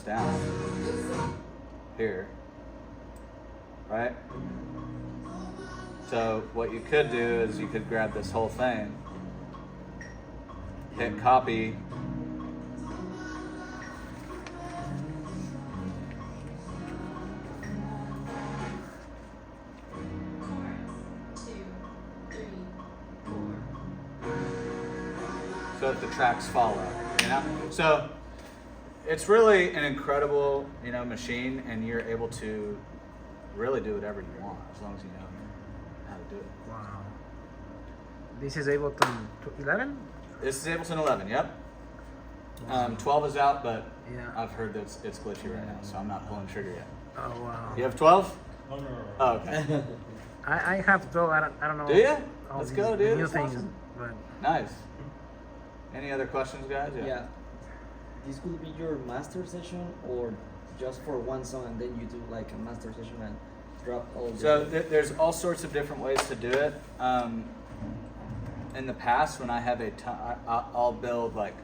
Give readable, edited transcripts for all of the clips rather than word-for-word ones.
down here, right? So what you could do is you could grab this whole thing, hit copy, so that the tracks follow, you know? So it's really an incredible, you know, machine, and you're able to really do whatever you want as long as you know how to do it. Wow. This is Ableton 11? This is Ableton 11, yep. 12 is out, but Yeah. I've heard that it's glitchy right now, so I'm not pulling trigger yet. Oh wow. You have 12? Oh, no. Oh, okay. I have 12. I don't know. Do you? all Let's these go, dude. New That's things, awesome. but Nice. Any other questions, guys? Yeah. This could be your master session, or just for one song and then you do like a master session and drop all. So there's all sorts of different ways to do it. In the past, when I have I'll build like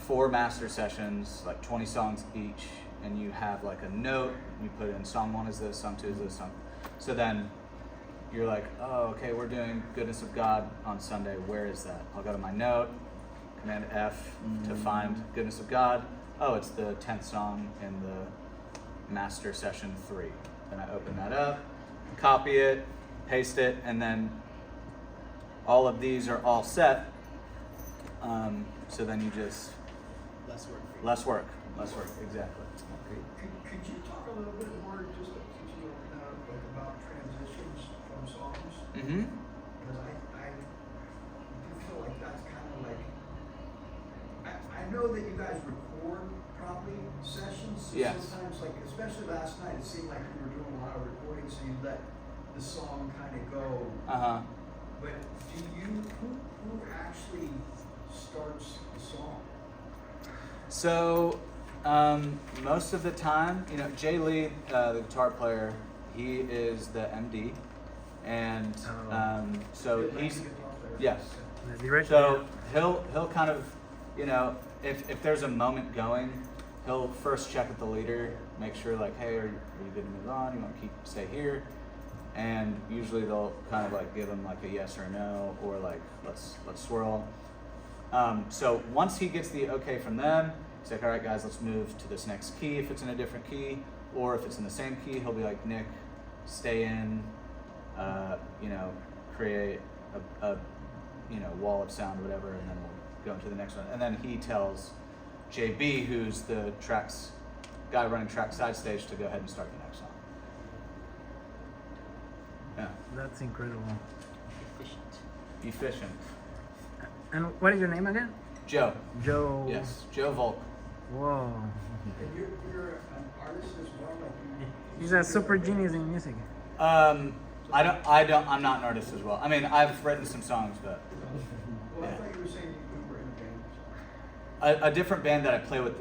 4 master sessions, like 20 songs each, and you have like a note. You put in song 1 is this, song 2 is this, song. So then you're like, oh, okay, we're doing Goodness of God on Sunday. Where is that? I'll go to my note, Command F to find Goodness of God. Oh, it's the 10th song in the master session 3. Then I open that up, copy it, paste it, and then all of these are all set. So then you just less work, exactly. Could you talk a little bit more, just since you opened up, like about transitions from songs? Mm-hmm. Because I do feel like that's kind of like, I know that you guys record probably sessions. So Yes. sometimes, like, especially last night, it seemed like you were doing a lot of recording, so you let the song kind of go. Uh-huh. But who actually starts the song? So, most of the time, you know, Jay Lee, the guitar player, he is the MD, and so he's, yes. the director. So he'll kind of, you know, if there's a moment going, he'll first check with the leader, make sure like, hey, are you good to move on? You want to stay here? And usually they'll kind of like give him like a yes or a no, or like let's swirl. So once he gets the okay from them, he's like, all right, guys, let's move to this next key if it's in a different key, or if it's in the same key, he'll be like, Nick, stay in, you know, create a you know, wall of sound or whatever, and then we'll go into the next one. And then he tells JB, who's the guy running track side stage, to go ahead and start the next song. Yeah. That's incredible. Efficient. And what is your name again? Joe. Joe. Yes, Joe Volk. Whoa. And you're an artist as well, like you He's a super genius in music. I'm not an artist as well. I mean, I've written some songs, but Well, I yeah. thought you were saying you were in a band. A different band that I play with,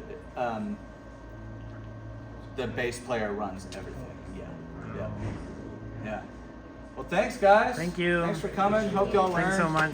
the bass player runs everything. Yeah. Yeah. Well, thanks, guys. Thank you. Thanks for coming. Hope y'all learned. Thanks so much.